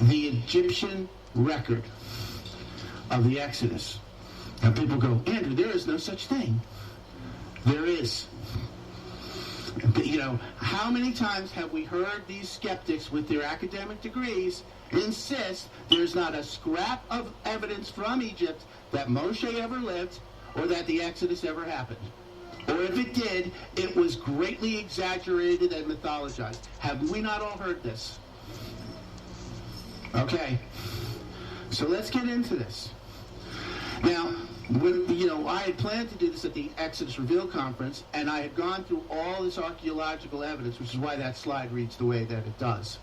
the Egyptian record of the Exodus. And people go, Andrew, there is no such thing. There is. You know, how many times have we heard these skeptics with their academic degrees insist there's not a scrap of evidence from Egypt that Moshe ever lived or that the Exodus ever happened? Or if it did, it was greatly exaggerated and mythologized. Have we not all heard this? Okay. So let's get into this. Now, when, I had planned to do this at the Exodus Reveal Conference, and I had gone through all this archaeological evidence, which is why that slide reads the way that it does.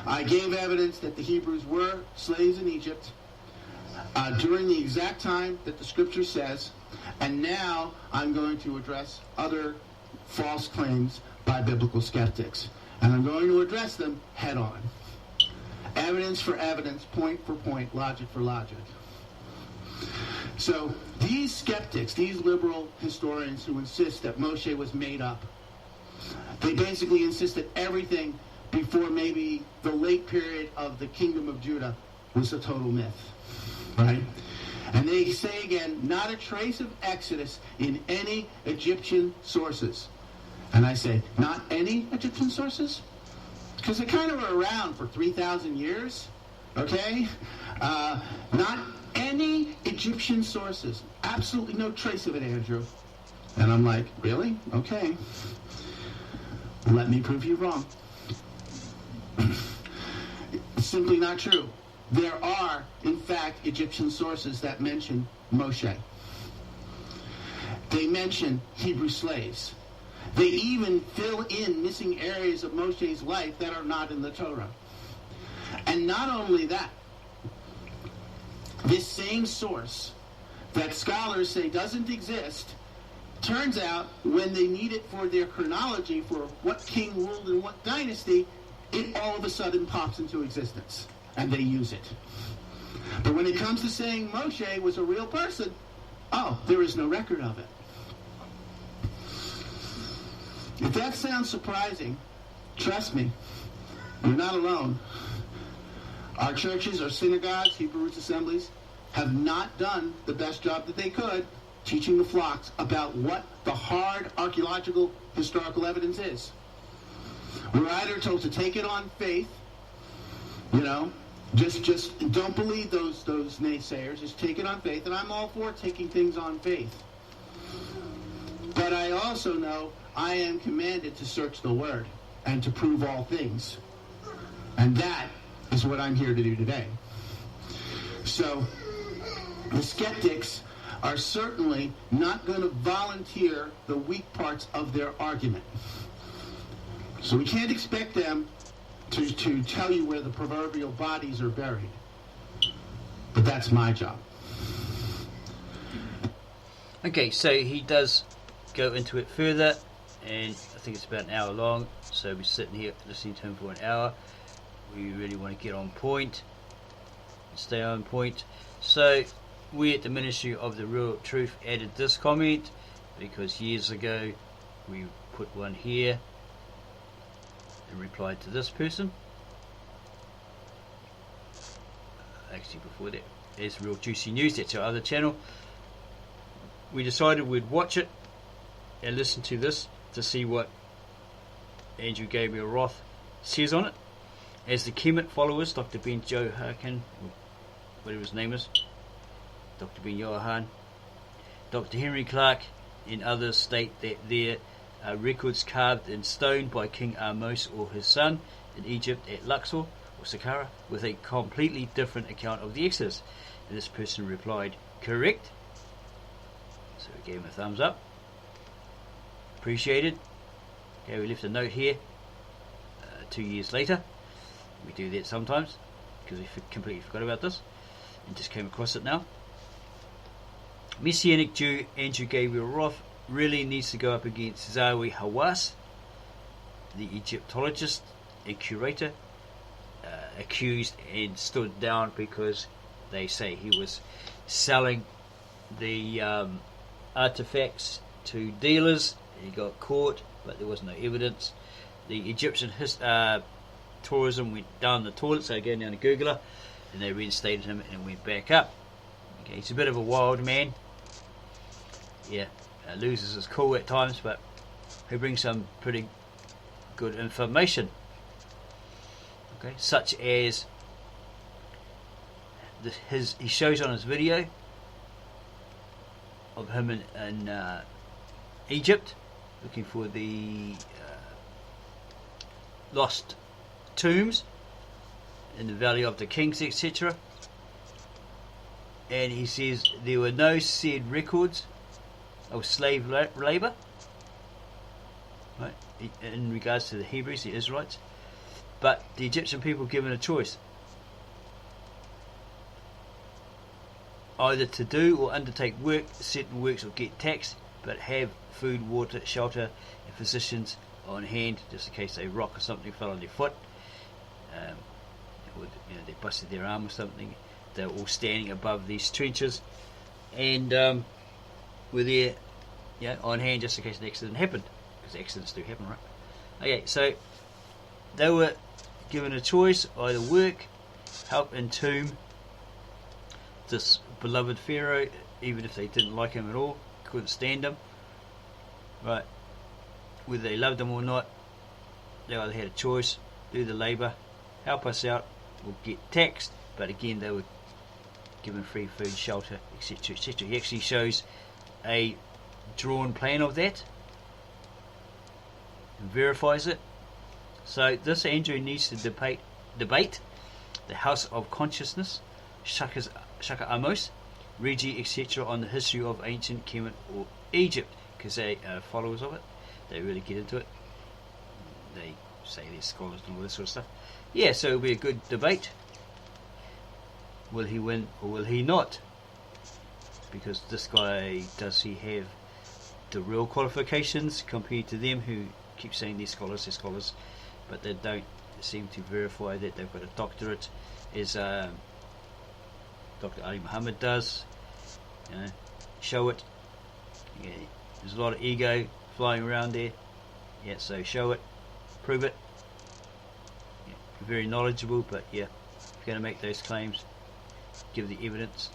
I gave evidence that the Hebrews were slaves in Egypt during the exact time that the Scripture says, and now I'm going to address other false claims by biblical skeptics, and I'm going to address them head on. Evidence for evidence, point for point, logic for logic. So these skeptics, these liberal historians who insist that Moshe was made up, they basically insist that everything before maybe the late period of the kingdom of Judah was a total myth, right? And they say again, not a trace of Exodus in any Egyptian sources. And I say, not any Egyptian sources? Because they kind of were around for 3,000 years, okay? Not any Egyptian sources. Absolutely no trace of it, Andrew. And I'm like, really? Okay. Let me prove you wrong. It's simply not true. There are, in fact, Egyptian sources that mention Moshe. They mention Hebrew slaves. They even fill in missing areas of Moshe's life that are not in the Torah. And not only that, this same source that scholars say doesn't exist, turns out when they need it for their chronology for what king ruled in what dynasty, it all of a sudden pops into existence, and they use it. But when it comes to saying Moshe was a real person, there is no record of it. If that sounds surprising, trust me, you're not alone. Our churches, our synagogues, Hebrew Roots assemblies, have not done the best job that they could teaching the flocks about what the hard archaeological historical evidence is. We're either told to take it on faith, just don't believe those naysayers, just take it on faith, and I'm all for taking things on faith. But I also know I am commanded to search the Word and to prove all things. And that is what I'm here to do today. So, the skeptics are certainly not going to volunteer the weak parts of their argument. So we can't expect them to tell you where the proverbial bodies are buried. But that's my job. Okay, so he does go into it further, and I think it's about an hour long, so we're sitting here listening to him for an hour. We really want to get on point, stay on point. So we at the Ministry of the Real Truth added this comment because years ago we put one here and replied to this person. Actually before that, there's Real Juicy News, that's our other channel. We decided we'd watch it and listen to this to see what Andrew Gabriel Roth says on it. As the Kemet followers, Dr. Ben Joachim, whatever his name is, Dr. Ben Johann, Dr. Henry Clark and others state that there are records carved in stone by King Ahmose or his son in Egypt at Luxor or Saqqara with a completely different account of the Exodus. And this person replied, correct. So we gave him a thumbs up. Appreciated. Okay, we left a note here 2 years later. We do that sometimes because we completely forgot about this and just came across it now. Messianic Jew Andrew Gabriel Roth really needs to go up against Zawi Hawass, the Egyptologist and curator, accused and stood down because they say he was selling the artifacts to dealers. He got caught, but there was no evidence. The Egyptian tourism went down the toilet, so going down to Googler, and they reinstated him and went back up. Okay, he's a bit of a wild man. Yeah, loses his cool at times, but he brings some pretty good information. Okay, such as he shows on his video of him in Egypt looking for the lost tombs in the Valley of the Kings, etc. And he says there were no said records of slave labour, right, in regards to the Hebrews, the Israelites, but the Egyptian people given a choice either to do or undertake work, certain works, or get taxed, but have food, water, shelter, and physicians on hand, just in case a rock or something fell on their foot, or they busted their arm or something. They were all standing above these trenches, and were there, on hand just in case an accident happened, because accidents do happen, right? Okay, so they were given a choice: either work, help entomb this beloved Pharaoh, even if they didn't like him at all, couldn't stand him, right? Whether they loved him or not, they either had a choice: do the labour, help us out, or get taxed. But again, they were given free food, shelter, etc., etc. He actually shows a drawn plan of that and verifies it. So this Andrew needs to debate the House of Consciousness, Shaka Amos, Regi, etc., on the history of ancient Kemet or Egypt, because they are followers of it. They really get into it. They say they're scholars and all this sort of stuff. Yeah, so it'll be a good debate. Will he win or will he not? Because this guy, does he have the real qualifications compared to them who keep saying they're scholars, but they don't seem to verify that they've got a doctorate, as Dr. Ali Muhammad does. Show it. Yeah, there's a lot of ego flying around there. Yeah, so show it, prove it. Yeah, very knowledgeable, but yeah, if you're going to make those claims, give the evidence.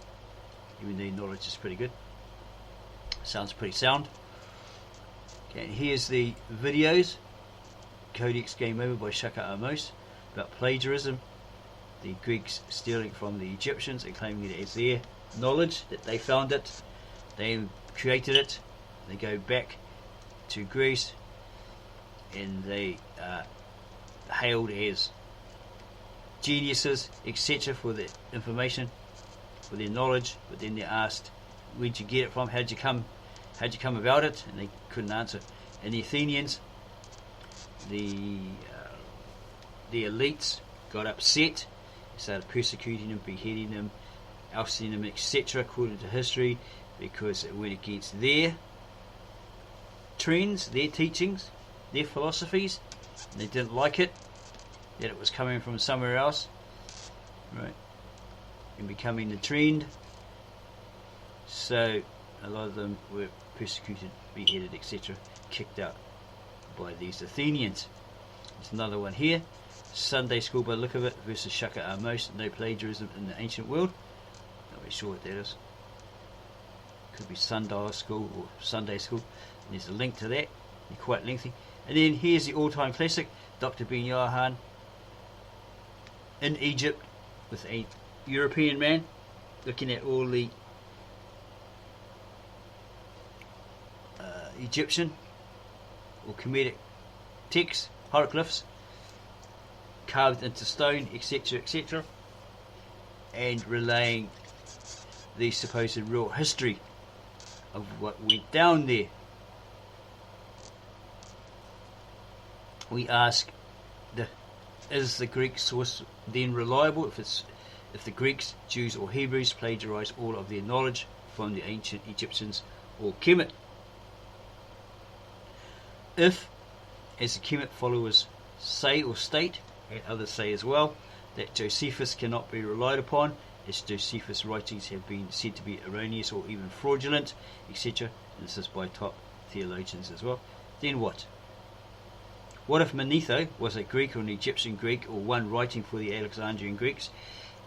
Even though your knowledge is pretty good, sounds pretty sound. Okay, and here's the videos. Codex Game Over by Shaka Amos about plagiarism, the Greeks stealing from the Egyptians and claiming it as their knowledge, that they found it, they created it. They go back to Greece and they are hailed as geniuses, etc., for the information, for their knowledge. But then they're asked, where'd you get it from, how'd you come about it? And they couldn't answer. And the Athenians, the elites, got upset, started persecuting them, beheading them, ousting them, etc., according to history, because it went against their trends, their teachings, their philosophies, and they didn't like it, that it was coming from somewhere else, right, and becoming the trend. So a lot of them were persecuted, beheaded, etc., kicked out by these Athenians. There's another one here, Sunday School by the look of it versus Shaka Amos, no plagiarism in the ancient world. Not really sure what that is. Could be Sunday School or Sunday School. And there's a link to that. They're quite lengthy. And then here's the all-time classic, Dr. Ben Yahan in Egypt with a European man looking at all the Egyptian or Kemetic texts, hieroglyphs carved into stone, etc., etc., and relaying the supposed real history of what went down there. We ask, is the Greek source then reliable if the Greeks, Jews or Hebrews plagiarized all of their knowledge from the ancient Egyptians or Kemet? If, as the Kemet followers say or state, and others say as well, that Josephus cannot be relied upon, as Josephus' writings have been said to be erroneous or even fraudulent, etc., and this is by top theologians as well, then what? What if Manetho was a Greek or an Egyptian Greek, or one writing for the Alexandrian Greeks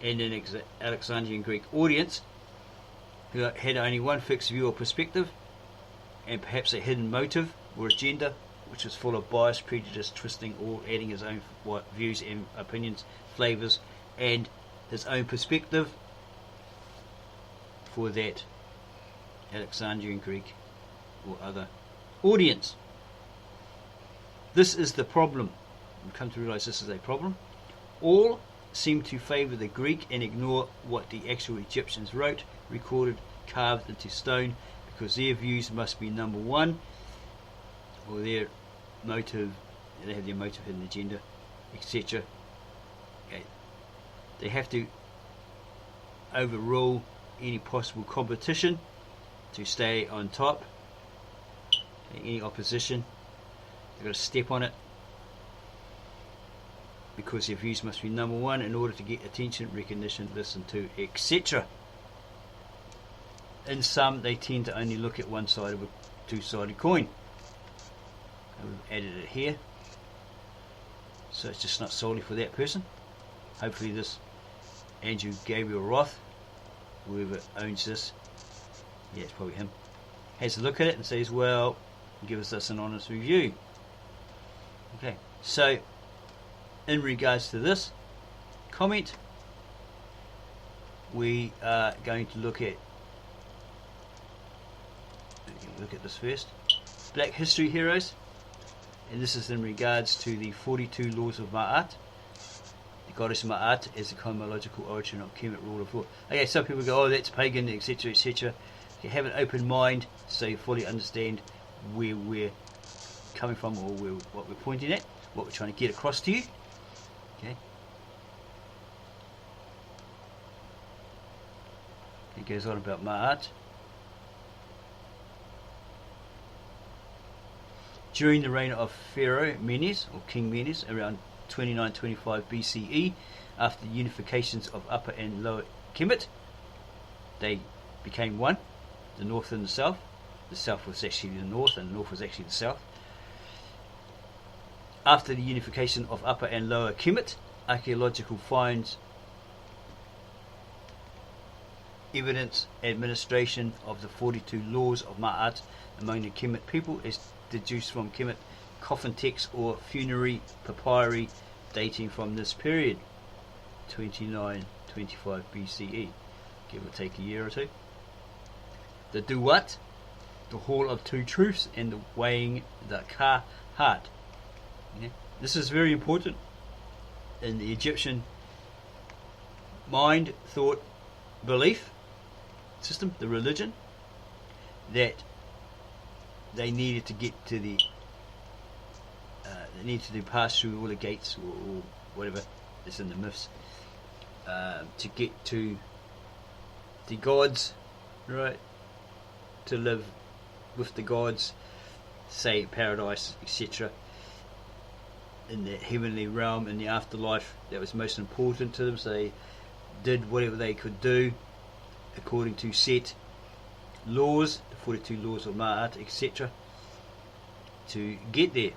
and an Alexandrian Greek audience who had only one fixed view or perspective, and perhaps a hidden motive or agenda which was full of bias, prejudice, twisting, or adding his own views and opinions, flavours, and his own perspective for that Alexandrian Greek or other audience. This is the problem. We've come to realise this is a problem. All seem to favour the Greek and ignore what the actual Egyptians wrote, recorded, carved into stone, because their views must be number one, or their motive, they have their motive and agenda, etc. Okay. They have to overrule any possible competition to stay on top. Okay. Any opposition, they've got to step on it, because their views must be number one in order to get attention, recognition, listened to, etc. In some, they tend to only look at one side of a two-sided coin. And we've added it here, so it's just not solely for that person. Hopefully this Andrew Gabriel Roth, whoever owns this, yeah, it's probably him, has a look at it and says, well, give us an honest review. Okay, so in regards to this comment, we are going to look at this first. Black history heroes, and this is in regards to the 42 laws of Ma'at. The goddess Ma'at is the cosmological origin of Kemet rule of law. Okay, some people go, oh, that's pagan, etc., etc. You have an open mind so you fully understand where we're coming from, or what we're pointing at, what we're trying to get across to you. Okay. It goes on about Ma'at. During the reign of Pharaoh Menes, or King Menes, around 29-25 BCE, after the unifications of Upper and Lower Kemet, they became one, the north and the south. The south was actually the north, and the north was actually the south. After the unification of Upper and Lower Kemet, archaeological finds evidence administration of the 42 laws of Ma'at among the Kemet people is deduced from Kemet coffin texts or funerary papyri dating from this period, 29-25 BCE, give or take a year or two. The Duat, the Hall of Two Truths, and the weighing the Ka heart. Yeah. This is very important in the Egyptian mind, thought, belief system, the religion, that they needed to get to the they needed to pass through all the gates, or whatever is in the myths, to get to the gods, right, to live with the gods, say paradise, etc., in the heavenly realm, in the afterlife. That was most important to them, so they did whatever they could do according to set laws, the 42 laws of Ma'at, etc., to get there.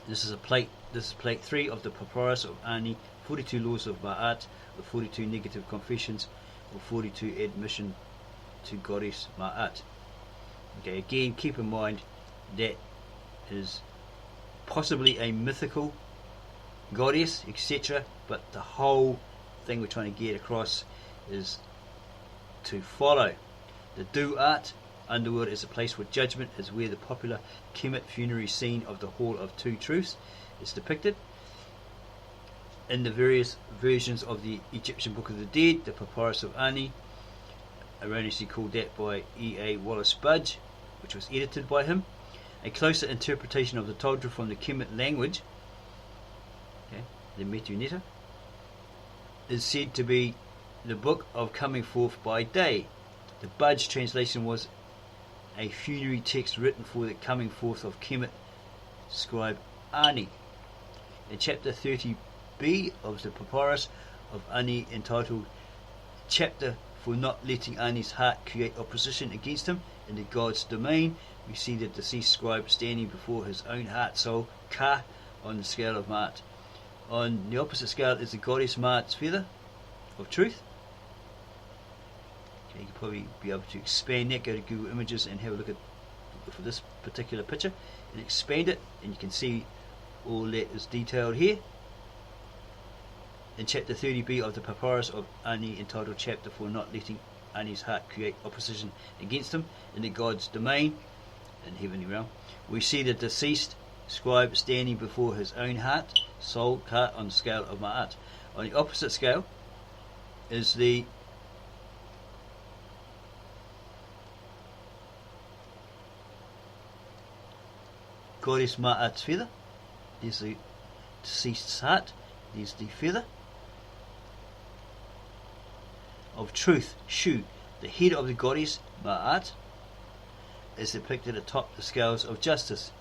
This is plate 3 of the Papyrus of Ani, 42 laws of Ma'at, or 42 negative confessions, or 42 admission to goddess Ma'at. Okay, again, keep in mind that is possibly a mythical goddess, etc., but the whole thing we're trying to get across is to follow. The Duat, underworld, is a place where judgment is, where the popular Kemet funerary scene of the Hall of Two Truths is depicted. In the various versions of the Egyptian Book of the Dead, the Papyrus of Ani, erroneously called that by E.A. Wallace Budge, which was edited by him, a closer interpretation of the Todra from the Kemet language, okay, the Metuneta, is said to be the Book of Coming Forth by Day. The Budge translation was a funerary text written for the coming forth of Kemet scribe Ani. In chapter 30b of the Papyrus of Ani, entitled Chapter for Not Letting Ani's Heart Create Opposition Against Him in the God's Domain, we see the deceased scribe standing before his own heart soul Ka on the scale of Ma'at. On the opposite scale is the goddess Ma'at's feather of truth. Okay, you can probably be able to expand that. Go to Google Images and have a look at for this particular picture and expand it, and you can see all that is detailed here. In chapter 30b of the Papyrus of Ani, entitled Chapter for not letting Ani's heart create opposition against him in the God's domain in heavenly realm, we see the deceased scribe standing before his own heart, soul, Ka, on the scale of Ma'at. On the opposite scale is the goddess Ma'at's feather. There's the deceased's heart. There's the feather of truth, Shu. The head of the goddess Ma'at is depicted atop the scales of justice.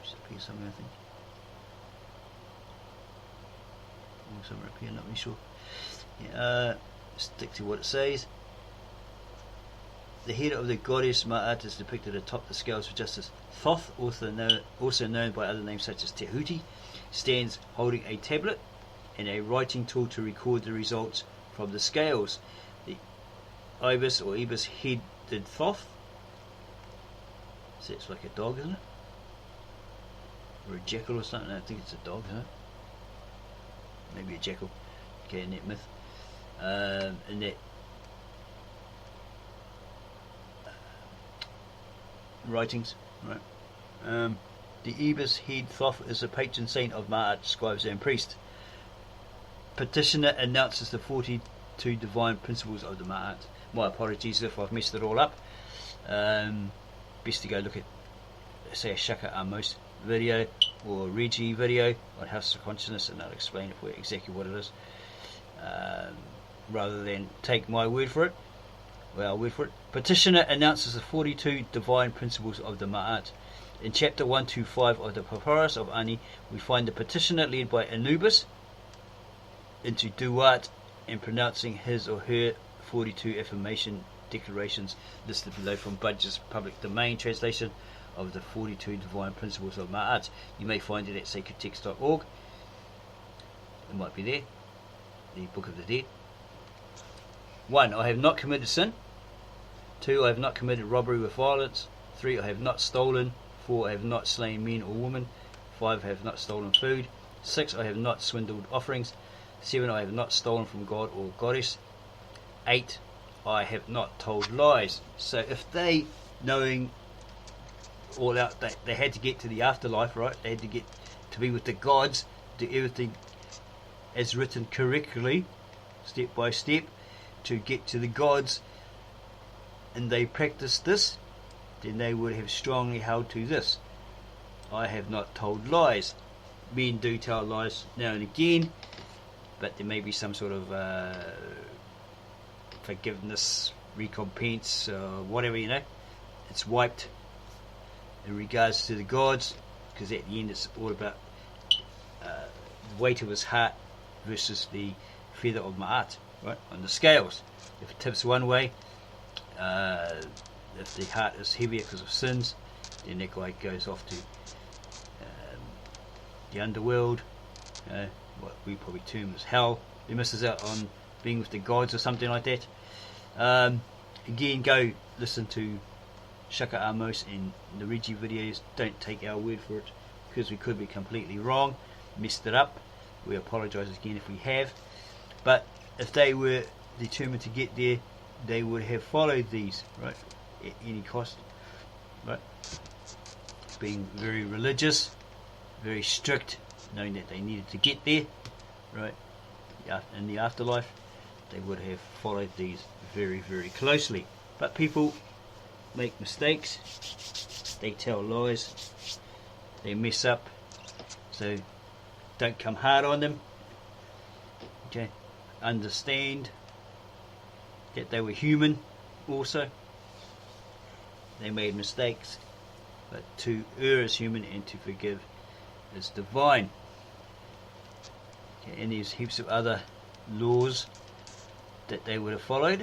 It's up here somewhere, I think. Or somewhere up here, not really sure. Yeah, stick to what it says. The head of the goddess Ma'at is depicted atop the scales of justice. Thoth, also known by other names such as Tehuti, stands holding a tablet and a writing tool to record the results from the scales. The ibis or ibis headed Thoth, so it's like a dog, isn't it? Or a jackal or something? I think it's a dog, isn't it? Maybe a jackal. Okay, in that myth. In that writings, right? The ibis head Thoth is the patron saint of Ma'at, scribes and priests. Petitioner announces the 42 divine principles of the Ma'at. My apologies if I've messed it all up. Best to go look at, say, a Shaka Amos video or a Regi video on House of Consciousness, and I'll explain it for you exactly what it is, rather than take my word for it. Well, word for it. Petitioner announces the 42 divine principles of the Ma'at. In chapter 125 of the Papyrus of Ani, we find the petitioner led by Anubis into Duat and pronouncing his or her 42 affirmation declarations listed below from Budge's public domain translation of the 42 divine principles of Ma'at. You may find it at sacredtext.org. It might be there. The Book of the Dead. 1. I have not committed sin. 2. I have not committed robbery with violence. 3. I have not stolen. 4. I have not slain men or women. 5. I have not stolen food. 6. I have not swindled offerings. 7. I have not stolen from God or goddess. 8. I have not told lies. So if they, knowing all out, they had to get to the afterlife, right? They had to get to be with the gods, do everything as written correctly, step by step, to get to the gods, and they practiced this, then they would have strongly held to this. I have not told lies. Men do tell lies now and again, but there may be some sort of forgiveness, recompense, whatever, you know. It's wiped in regards to the gods, because at the end it's all about the weight of his heart versus the feather of Ma'at, right, on the scales. If it tips one way, if the heart is heavier because of sins, then that guy goes off to the underworld, what we probably term as hell. He misses out on being with the gods or something like that. Again, go listen to Shaka Amos and the Regi videos. Don't take our word for it, because we could be completely wrong, messed it up. We apologise again if we have, but if they were determined to get there, they would have followed these, right, at any cost, right? Being very religious, very strict, knowing that they needed to get there, right, in the afterlife, they would have followed these very, very closely. But people make mistakes, they tell lies, they mess up, so don't come hard on them. Okay, understand that they were human also. They made mistakes, but to err is human and to forgive is divine. Okay, and there's heaps of other laws that they would have followed.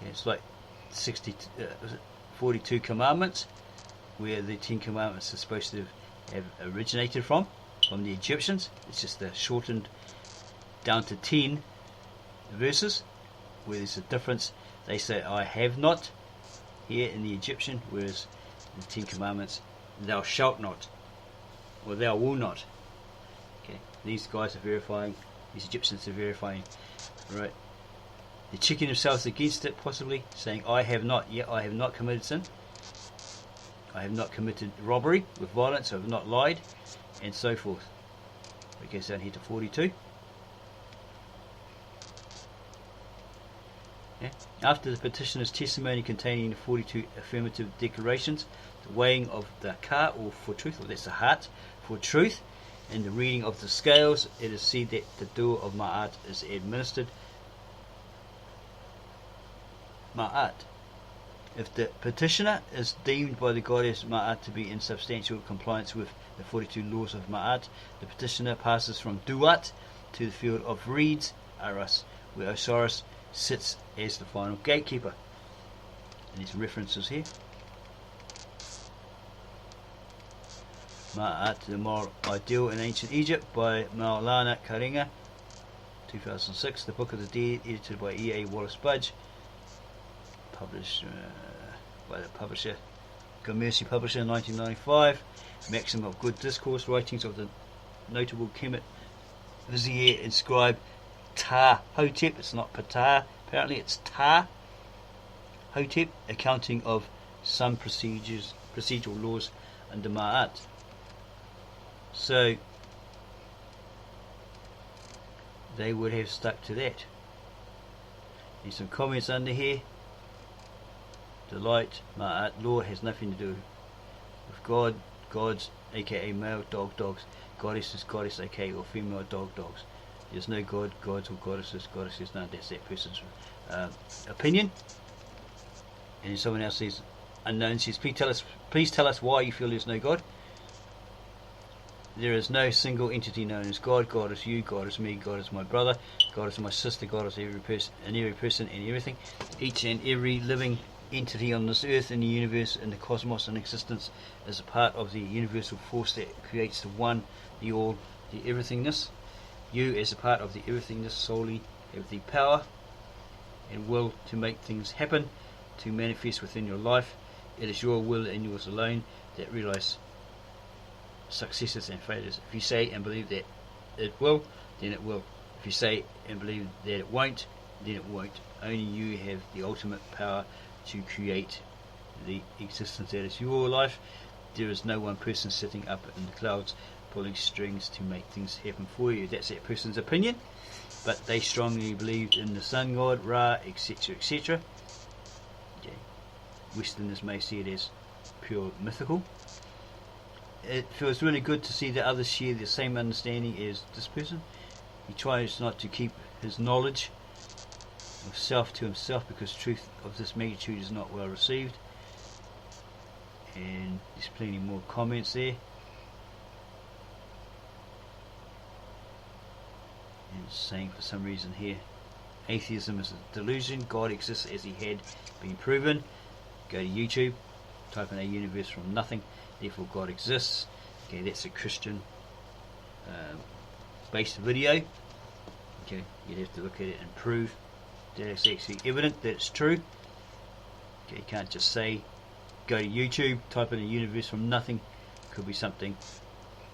Okay, it's like 42 commandments, where the 10 commandments are supposed to have originated from the Egyptians. It's just shortened down to 10 verses, where there's a difference. They say I have not here in the Egyptian, whereas in the 10 commandments, thou shalt not, or thou will not. Okay, these guys are verifying, these Egyptians are verifying, right? They're checking themselves against it, possibly saying I have not, I have not committed sin, I have not committed robbery with violence, I have not lied, and so forth. It goes down here to 42. Yeah. After the petitioner's testimony containing the 42 affirmative declarations, the weighing of the ka, or for truth, or that's the heart, for truth, and the reading of the scales, it is said that the door of Ma'at is administered. Ma'at. If the petitioner is deemed by the goddess Ma'at to be in substantial compliance with the 42 laws of Ma'at, the petitioner passes from Duat to the field of reeds, Aras, where Osiris sits as the final gatekeeper. And these references here. Ma'at, the moral ideal in ancient Egypt, by Maulana Karinga, 2006. The Book of the Dead, edited by E.A. Wallace Budge, published by the publisher Mercy Publisher in 1995. Maxim of Good Discourse, writings of the notable Kemet Vizier and scribe Ta Hotep. It's not Ptah, apparently it's Ta Hotep, accounting of some procedural laws under Ma'at. So they would have stuck to that. There's some comments under here. Delight, Ma'at, law has nothing to do with God, gods, aka male, dogs, goddesses, goddess, aka or female, dogs. There's no God, gods or goddesses, none. That's that person's opinion. And then someone else says, unknown, says, please tell us why you feel there's no God. There is no single entity known as God. God is you, God is me, God is my brother, God is my sister, God is every person and everything. Each and every living entity on this earth, in the universe, in the cosmos, in existence, is a part of the universal force that creates the one, the all, the everythingness. You, as a part of the everythingness, solely have the power and will to make things happen, to manifest within your life. It is your will and yours alone that realize successes and failures. If you say and believe that it will, then it will. If you say and believe that it won't, then it won't. Only you have the ultimate power to create the existence that is your life. There is no one person sitting up in the clouds pulling strings to make things happen for you. That's that person's opinion, but they strongly believed in the sun god, Ra, etc., etc. Okay. Westerners may see it as pure mythical. It feels really good to see that others share the same understanding as this person. He tries not to keep his knowledge of self to himself, because truth of this magnitude is not well received. And there's plenty more comments there. And it's saying for some reason here, atheism is a delusion, God exists as he had been proven. Go to YouTube, type in a universe from nothing, therefore God exists. Okay, that's a Christian based video. Okay, you'd have to look at it and prove that it's actually evident that it's true. Okay, you can't just say, go to YouTube, type in a universe from nothing. Could be something,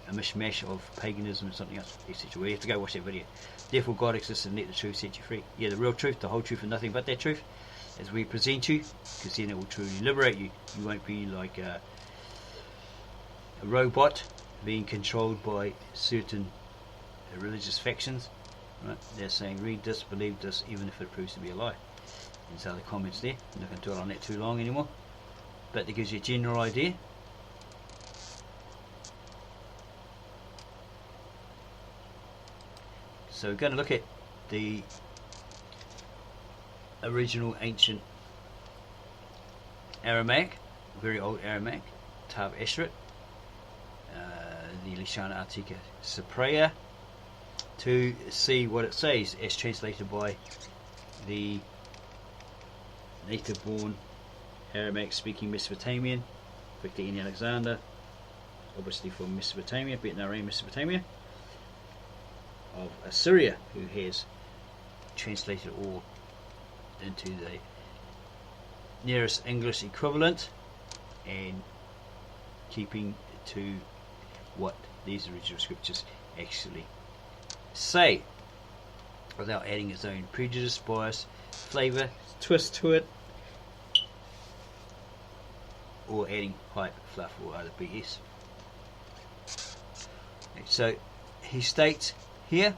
a mishmash of paganism and something else, etc. We have to go watch that video. Therefore God exists and let the truth set you free. Yeah, the real truth, the whole truth, and nothing but that truth, as we present you, because then it will truly liberate you. You won't be like a robot being controlled by certain religious factions. Right? They're saying read this, believe this, even if it proves to be a lie. And so the comments there. I'm not going to dwell on that too long anymore, but that gives you a general idea. So we're going to look at the original ancient Aramaic, very old Aramaic, Tav Eshret, the Lishana Artica Cypraea, to see what it says as translated by the native born Aramaic speaking Mesopotamian, Victor N. Alexander, obviously from Mesopotamia, Betnarine, Mesopotamia, of Assyria, who has translated all into the nearest English equivalent and keeping to what these original scriptures actually say, without adding his own prejudice, bias, flavour, twist to it, or adding hype, fluff, or other BS. So he states here,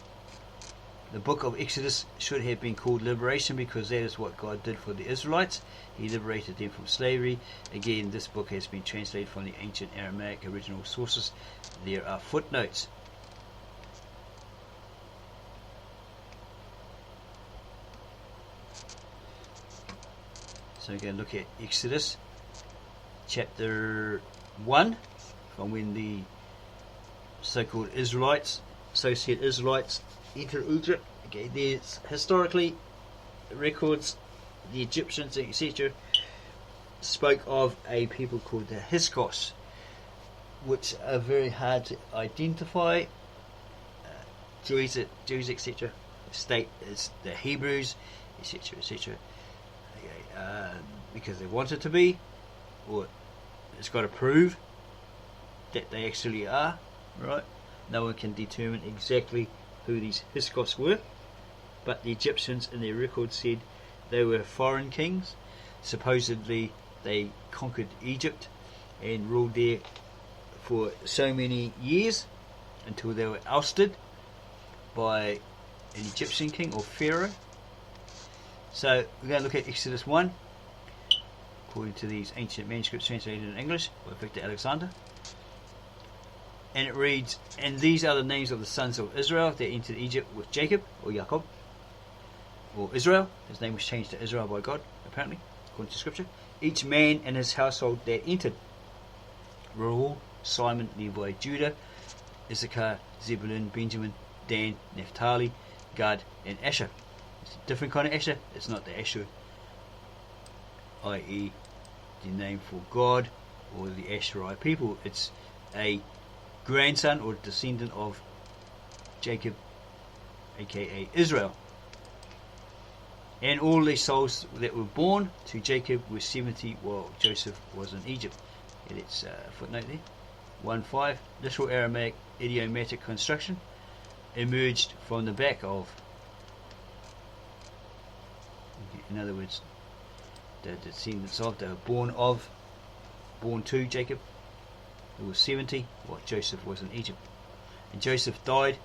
the book of Exodus should have been called Liberation, because that is what God did for the Israelites. He liberated them from slavery. Again, this book has been translated from the ancient Aramaic original sources. There are footnotes. So we're going to look at Exodus chapter 1, from when the so-called Israelites, associate Israelites, enter Egypt. Okay, there's historically records, the Egyptians, etc., spoke of a people called the Hyksos, which are very hard to identify. Jews, etc., state is the Hebrews, etc., etc., okay, because they wanted to be, or it's got to prove that they actually are, right? No one can determine exactly who these Hyksos were, but the Egyptians in their records said they were foreign kings. Supposedly they conquered Egypt and ruled there for so many years until they were ousted by an Egyptian king or pharaoh. So we're going to look at Exodus 1 according to these ancient manuscripts translated in English by Victor Alexander. And it reads, and these are the names of the sons of Israel that entered Egypt with Jacob, or Jacob, or Israel. His name was changed to Israel by God, apparently, according to scripture. Each man and his household that entered: Reuel, Simon, Levi, Judah, Issachar, Zebulun, Benjamin, Dan, Naphtali, Gad, and Asher. It's a different kind of Asher. It's not the Asher, i.e. the name for God, or the Asherite people. It's a grandson or descendant of Jacob, aka Israel. And all the souls that were born to Jacob were 70 while Joseph was in Egypt. Yeah, that's a footnote there. 1.5. Literal Aramaic idiomatic construction emerged from the back of, in other words, the descendants of, they were born to Jacob, who was 70 while Joseph was in Egypt. And Joseph died,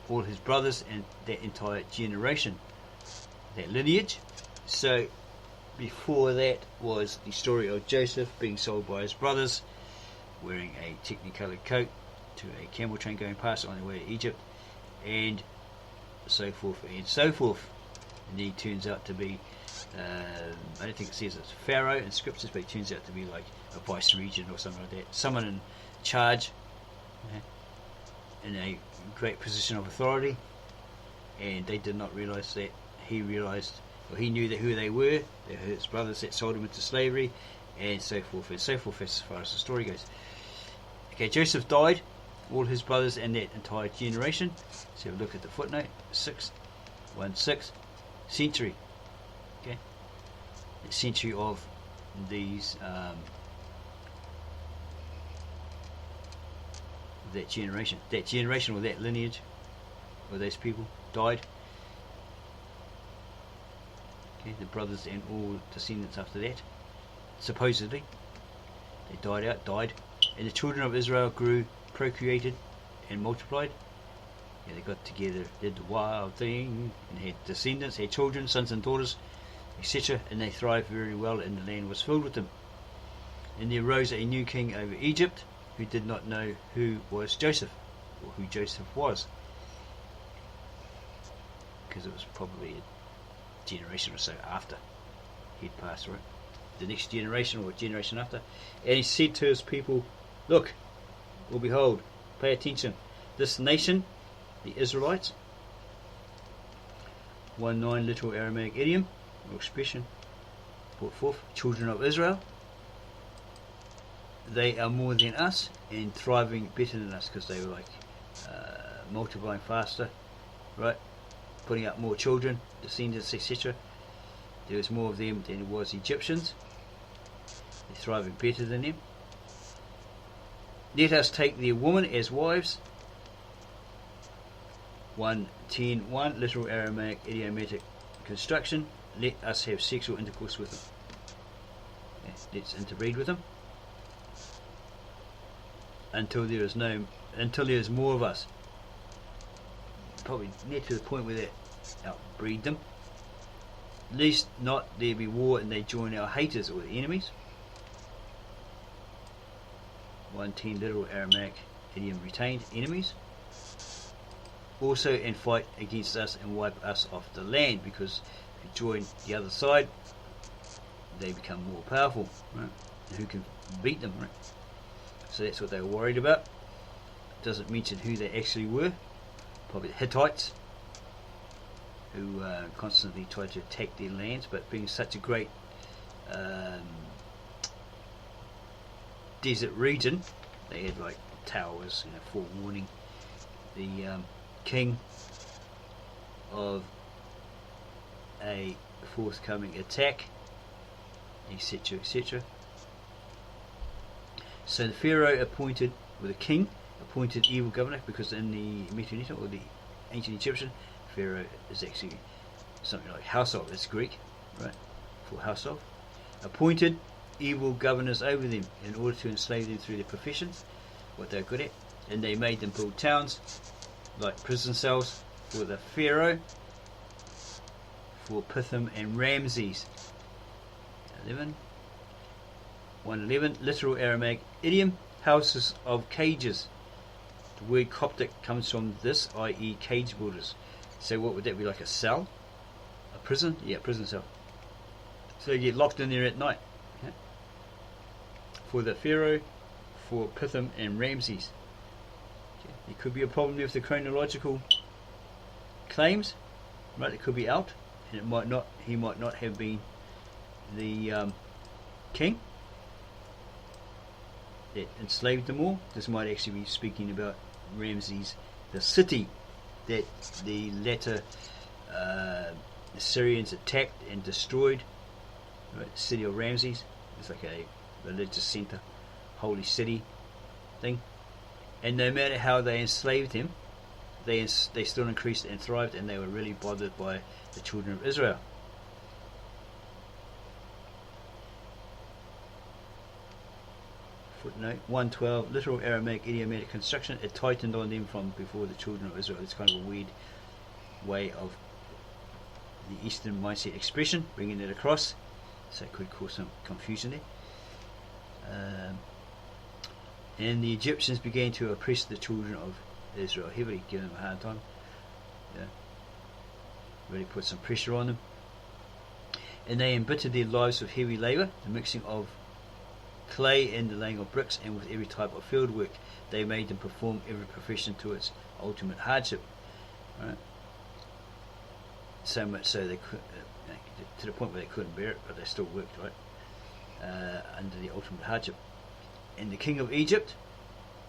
all his brothers, and that entire generation, that lineage. So before that was the story of Joseph being sold by his brothers, wearing a technicolored coat, to a camel train going past on the way to Egypt, and so forth and so forth. And he turns out to be, I don't think it says it's Pharaoh in scriptures, but it turns out to be like a vice regent or something like that, someone in charge, in a great position of authority. And they did not realize that he realized, or he knew that who they were, his brothers that sold him into slavery, and so forth as far as the story goes. Okay, Joseph died, all his brothers, and that entire generation. So look at the footnote, 6:16 century. Okay, the century of these that generation or that lineage or those people died. Okay, the brothers and all descendants after that, supposedly they died, and the children of Israel grew, procreated, and multiplied. Yeah, they got together, did the wild thing, and had descendants, had children, sons and daughters, etc., and they thrived very well, and the land was filled with them. And there arose a new king over Egypt, who did not know who was Joseph, or who Joseph was, because it was probably a generation or so after he'd passed, right? The next generation or generation after. And he said to his people, look, or behold, pay attention, this nation, the Israelites, 1.9 literal Aramaic idiom or expression brought forth, children of Israel, they are more than us and thriving better than us, because they were like multiplying faster, right? Putting up more children, descendants, etc. There was more of them than there was Egyptians. They're thriving better than them. Let us take their women as wives. 1:10:1, literal Aramaic idiomatic construction. Let us have sexual intercourse with them. Yeah, let's interbreed with them until there is more of us. Probably near to the point where they outbreed them. Least not there be war and they join our haters or the enemies. 1:10 literal Aramaic idiom retained, enemies. Also, and fight against us and wipe us off the land, because if you join the other side, they become more powerful, right? And who can beat them, right? So that's what they were worried about. It doesn't mention who they actually were. Probably the Hittites, who constantly tried to attack their lands, but being such a great desert region, they had like towers, forewarning the king of a forthcoming attack, etc., etc. So the Pharaoh appointed, or the king appointed evil governor, because in the Manetho, or the ancient Egyptian, Pharaoh is actually something like household. It's Greek, right, for household. Appointed evil governors over them in order to enslave them through their professions, what they're good at, and they made them build towns like prison cells for the Pharaoh, for Pithom and Ramses. 1:11 literal Aramaic idiom, houses of cages. The word Coptic comes from this, i.e. cage builders. So what would that be, like a cell? A prison? Yeah, prison cell. So you get locked in there at night. Okay. For the Pharaoh, for Pithom and Ramses. Okay. There could be a problem with the chronological claims, right? It could be out, and it might not. He might not have been the king that enslaved them all. This might actually be speaking about Ramses, the city that the latter Assyrians attacked and destroyed. Right, the city of Ramses. It's like a religious center, holy city thing. And no matter how they enslaved him, they still increased and thrived, and they were really bothered by the children of Israel. Footnote 1:12 literal Aramaic idiomatic construction. It tightened on them from before the children of Israel. It's kind of a weird way of the Eastern mindset expression, bringing it across, so it could cause some confusion there. And the Egyptians began to oppress the children of Israel heavily, giving them a hard time. Really put some pressure on them. And they embittered their lives with heavy labour, the mixing of clay and the laying of bricks, and with every type of field work. They made them perform every profession to its ultimate hardship. Right? So much so they could, to the point where they couldn't bear it, but they still worked, right? Under the ultimate hardship. And the king of Egypt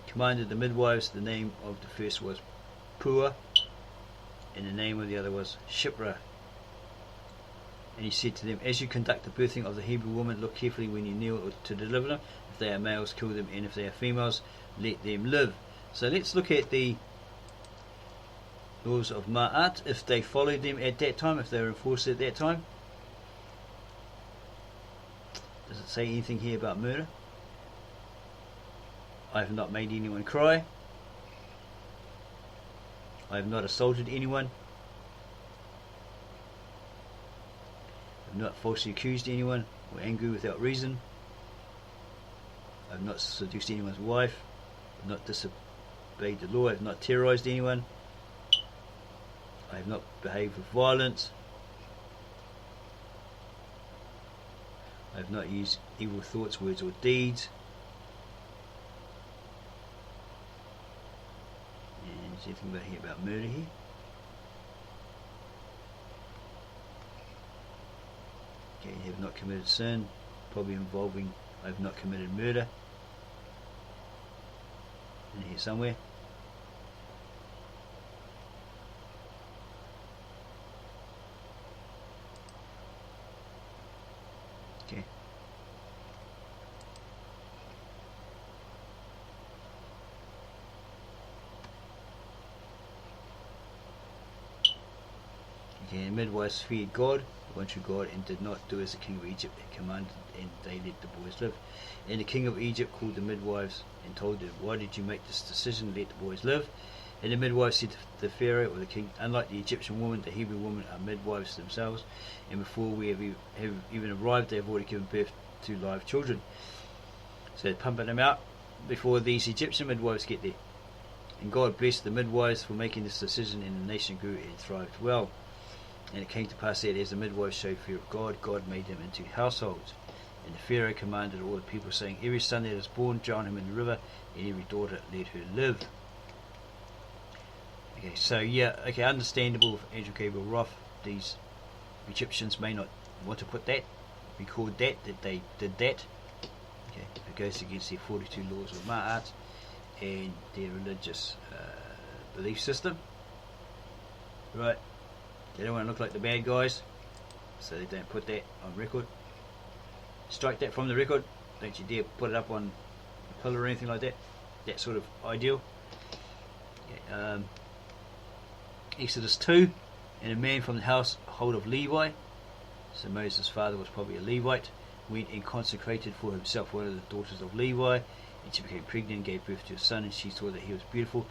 commanded the midwives. The name of the first was Pua, and the name of the other was Shipra. And he said to them, as you conduct the birthing of the Hebrew woman, look carefully when you kneel to deliver them. If they are males, kill them, and if they are females, let them live. So let's look at the laws of Ma'at, if they followed them at that time, if they were enforced at that time. Does it say anything here about murder? I have not made anyone cry. I have not assaulted anyone. I have not falsely accused anyone or angry without reason. I have not seduced anyone's wife. I have not disobeyed the law. I have not terrorized anyone. I have not behaved with violence. I have not used evil thoughts, words or deeds. And is there anything about here about murder here? Okay, have not committed sin, probably involving I have not committed murder. in here somewhere. Okay. Okay, the midwives feared God, the one true God, and did not do as the king of Egypt had commanded, and they let the boys live. And the king of Egypt called the midwives and told them, "Why did you make this decision? Let the boys live." And the midwives said to the Pharaoh or the king, "Unlike the Egyptian woman, the Hebrew women are midwives themselves, and before we have even arrived, they have already given birth to live children." So they're pumping them out before these Egyptian midwives get there. And God blessed the midwives for making this decision, and the nation grew and thrived well. And it came to pass that as the midwives showed fear of God, God made them into households. And the Pharaoh commanded all the people, saying, "Every son that is born, drown him in the river, and every daughter, let her live." Okay, so yeah, okay, understandable with Andrew Gabriel Roth. These Egyptians may not want to put that, record that they did that. Okay, it goes against their 42 laws of Ma'at and their religious belief system. Right, they don't want to look like the bad guys, so they don't put that on record. Strike that from the record. Don't you dare put it up on a pillar or anything like that. That sort of ideal. Okay, Exodus 2, and a man from the household of Levi, so Moses' father was probably a Levite, went and consecrated for himself one of the daughters of Levi, and she became pregnant and gave birth to a son, and she saw that he was beautiful,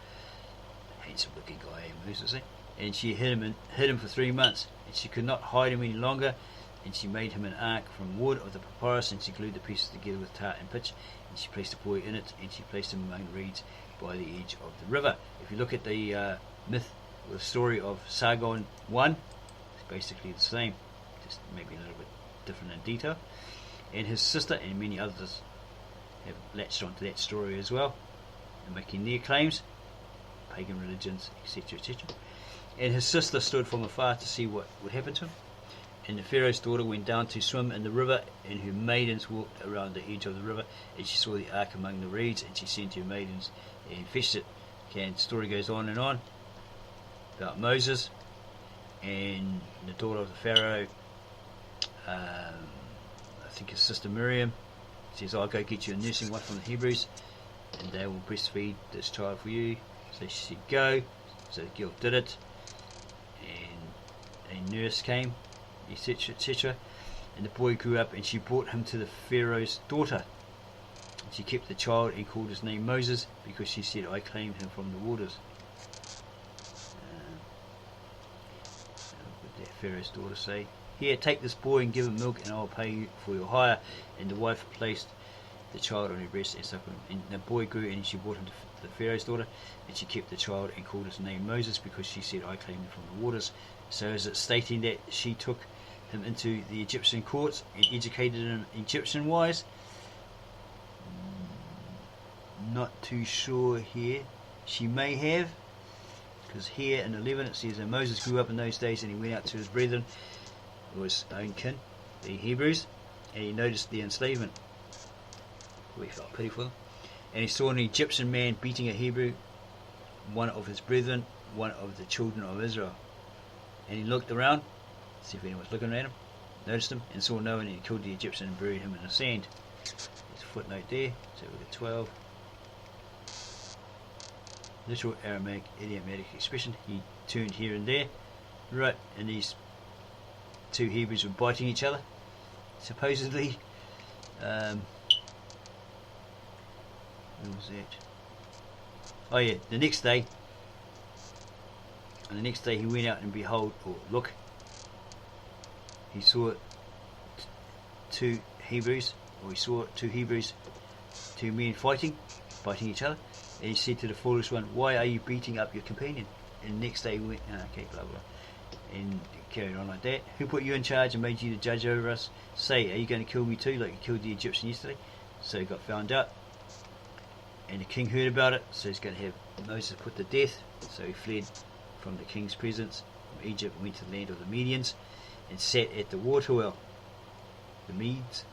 handsome looking guy, Moses, and she hid him for 3 months, and she could not hide him any longer, and she made him an ark from wood of the papyrus, and she glued the pieces together with tar and pitch, and she placed the boy in it, and she placed him among the reeds by the edge of the river. If you look at the myth, the story of Sargon 1, it's basically the same, just maybe a little bit different in detail. And his sister and many others have latched onto that story as well, and making their claims, pagan religions, etc., etc. And his sister stood from afar to see what would happen to him. And the Pharaoh's daughter went down to swim in the river, and her maidens walked around the edge of the river, and she saw the ark among the reeds, and she sent her maidens and fetched it. Okay, and the story goes on and on about Moses and the daughter of the Pharaoh. I think his sister Miriam says, "I'll go get you a nursing wife from the Hebrews, and they will breastfeed this child for you." So she said, "Go." So the girl did it, and a nurse came, etc., etc. And the boy grew up, and she brought him to the Pharaoh's daughter. And she kept the child and called his name Moses, because she said, "I claimed him from the waters." What did the Pharaoh's daughter say? "Here, take this boy and give him milk, and I will pay you for your hire." And the wife placed the child on her breast and suckled him. And the boy grew, and she brought him to the Pharaoh's daughter, and she kept the child and called his name Moses, because she said, "I claimed him from the waters." So is it stating that she took him into the Egyptian courts and educated him Egyptian wise? Not too sure here. She may have, because here in 11 it says that Moses grew up in those days, and he went out to his brethren, or his own kin, the Hebrews, and he noticed their enslavement. We felt pity for them. And he saw an Egyptian man beating a Hebrew, one of his brethren, one of the children of Israel. And he looked around, see if anyone was looking at him, noticed him, and saw no one, and he killed the Egyptian and buried him in the sand. There's a footnote there, so we've got 12. Literal Aramaic idiomatic expression, he turned here and there. Right, and these two Hebrews were biting each other, supposedly. Where was that? Oh yeah, the next day he went out, and behold, or look, he saw two Hebrews, two men fighting each other, and he said to the foolish one, "Why are you beating up your companion?" And the next day he went, okay, blah blah, and carried on like that. "Who put you in charge and made you the judge over us? Say, are you going to kill me too, like you killed the Egyptian yesterday?" So he got found out, and the king heard about it, so he's going to have Moses put to death. So he fled from the king's presence from Egypt, went to the land of the Medians, and sat at the water well, the Medes.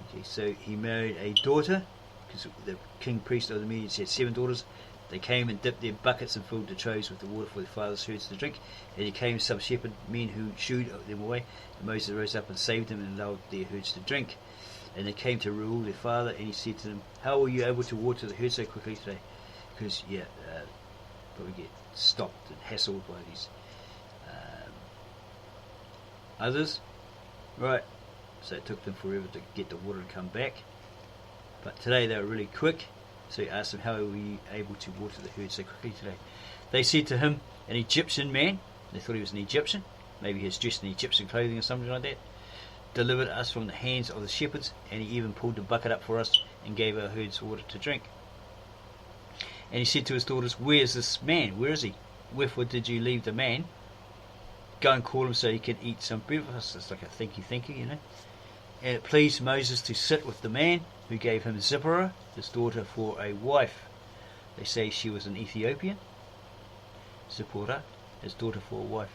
Okay, so he married a daughter, because the king priest of the Medians had 7 daughters. They came and dipped their buckets and filled the troughs with the water for their father's herds to drink. And there came some shepherd men who shooed them away. And Moses rose up and saved them and allowed their herds to drink. And they came to rule their father, and he said to them, how were you able to water the herd so quickly today? Because, but we get stopped and hassled by these others. Right, so it took them forever to get the water to come back. But today they were really quick. So he asked them, how were you able to water the herd so quickly today? They said to him, an Egyptian man, they thought he was an Egyptian, maybe he was dressed in Egyptian clothing or something like that, delivered us from the hands of the shepherds, and he even pulled the bucket up for us and gave our herds water to drink. And he said to his daughters, where is this man? Where is he? Wherefore did you leave the man? Go and call him so he can eat some breakfast. It's like a thinky, you know. And it pleased Moses to sit with the man, who gave him Zipporah, his daughter, for a wife. They say she was an Ethiopian. Zipporah, his daughter, for a wife.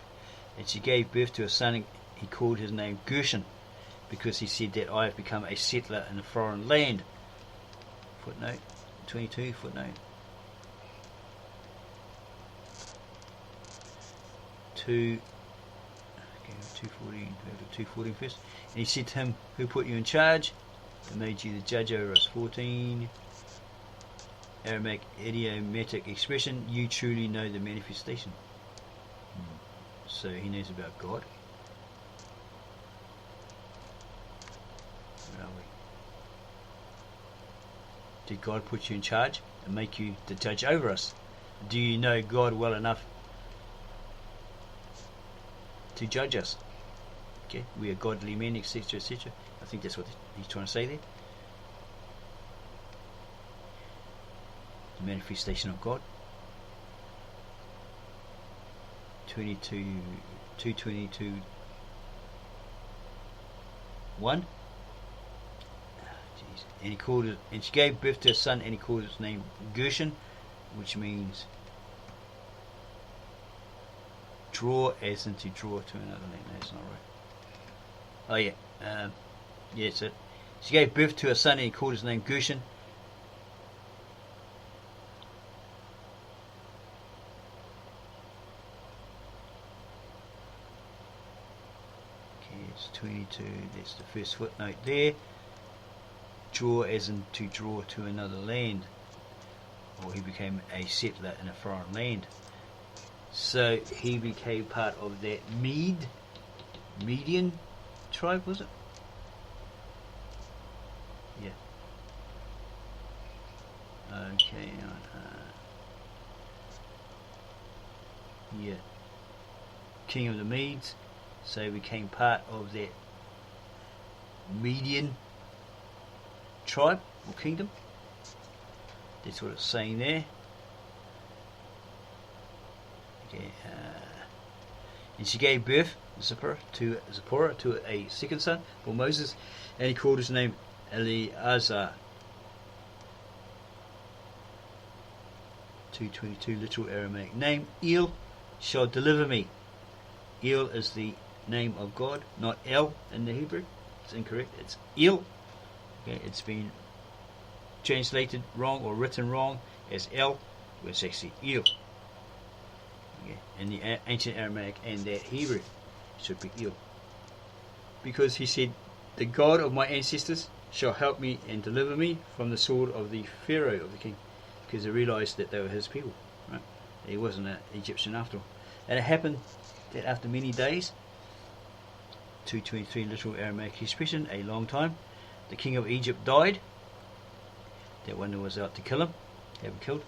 And she gave birth to a son, and he called his name Gershon, because he said that I have become a settler in a foreign land. Footnote 22, footnote 2:14 first. And he said to him, who put you in charge and made you the judge over us? 14. Aramaic idiomatic expression, you truly know the manifestation. So he knows about God. Where are we? Did God put you in charge and make you the judge over us? Do you know God well enough to judge us? Okay, we are godly men, etc., etc. I think that's what he's trying to say there. The manifestation of God. 2:22 1. And he called it, and she gave birth to a son, and he called his name Gershon, which means draw, as in to draw to another land. No, that's not right. Oh yeah, it's it. She gave birth to a son, and he called his name Gershon. Okay, it's 22. That's the first footnote there. Draw, as in to draw to another land, or he became a settler in a foreign land. So he became part of that Median tribe, was it? Yeah. Okay. Yeah. King of the Medes. So he became part of that Median tribe or kingdom. That's what it's saying there. Okay, and she gave birth, Zipporah, to a second son for Moses, and he called his name Eleazar. 2:22, literal Aramaic name. El shall deliver me. El is the name of God, not El in the Hebrew. It's incorrect. It's El. Okay, it's been translated wrong or written wrong as El, but it's actually El. Okay, in the ancient Aramaic and that Hebrew, it should be El. Because he said, the God of my ancestors shall help me and deliver me from the sword of the Pharaoh of the king. Because they realized that they were his people. Right? He wasn't an Egyptian after all. And it happened that after many days, 2:23 literal Aramaic expression, a long time, the king of Egypt died. That one that was out to kill him, have him killed.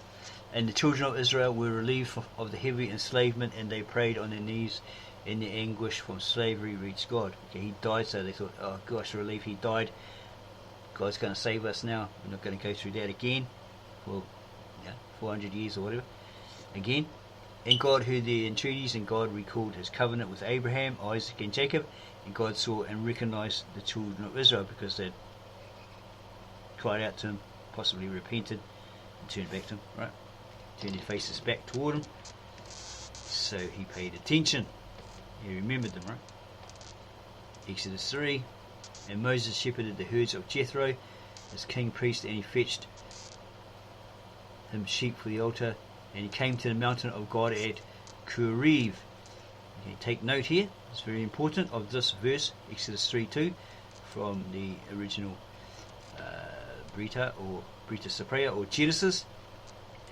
And the children of Israel were relieved of the heavy enslavement, and they prayed on their knees in the anguish from slavery reached God. Okay, he died, so they thought, oh gosh, relief, he died. God's going to save us now. We're not going to go through that again for 400 years or whatever. Again. And God heard their entreaties, and God recalled his covenant with Abraham, Isaac, and Jacob. And God saw and recognized the children of Israel because they cried out to him, possibly repented, and turned back to him, right? Turned their faces back toward him. So he paid attention. He remembered them, right? Exodus 3. And Moses shepherded the herds of Jethro, as king priest, and he fetched him sheep for the altar, and he came to the mountain of God at Kureve. Okay, take note here, it's very important, of this verse, Exodus 3:2, from the original Brita Cypriot or Genesis.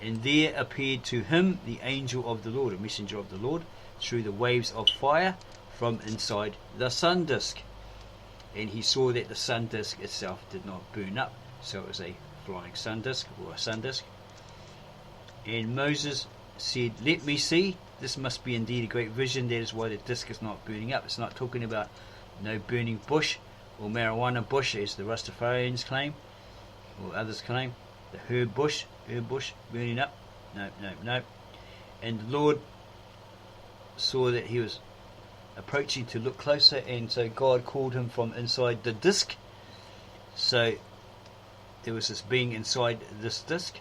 And there appeared to him the angel of the Lord, a messenger of the Lord, through the waves of fire from inside the sun disk. And he saw that the sun disk itself did not burn up, so it was a flying sun disk, or a sun disk. And Moses said, let me see, this must be indeed a great vision, that is why the disk is not burning up. It's not talking about no burning bush or marijuana bush, as the Rastafarians claim, or others claim, the herb bush burning up. No. And the Lord saw that he was approaching to look closer, and so God called him from inside the disk. So there was this being inside this disk.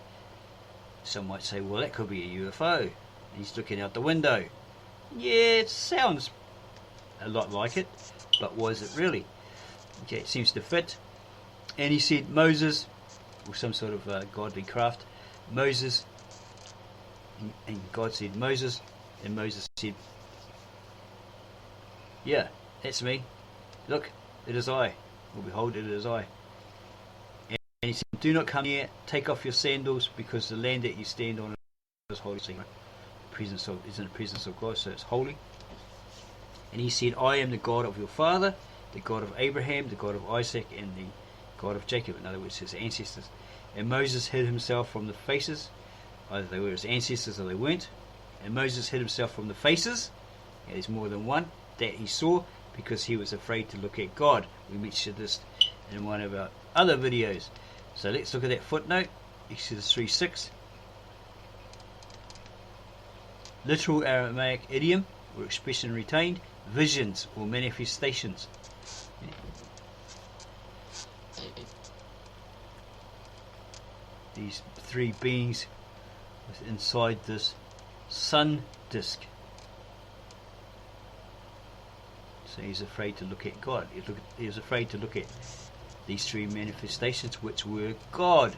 Some might say, well, that could be a UFO. He's looking out the window. Yeah, it sounds a lot like it, but was it really? Okay, it seems to fit. And he said, Moses, or some sort of godly craft, Moses, and God said, Moses, and Moses said, yeah, that's me. Look, it is I. Or behold, it is I. And he said, do not come near, take off your sandals, because the land that you stand on is holy. So, is in the presence of God, so it's holy. And he said, I am the God of your father, the God of Abraham, the God of Isaac, and the God of Jacob, in other words, his ancestors. And Moses hid himself from the faces, either they were his ancestors or they weren't. And Moses hid himself from the faces, and there's more than one, that he saw, because he was afraid to look at God. We mentioned this in one of our other videos. So let's look at that footnote, Exodus 3:6. Literal Aramaic idiom or expression retained, visions or manifestations. These three beings inside this sun disk. So he's afraid to look at God. He was afraid to look at these three manifestations, which were God.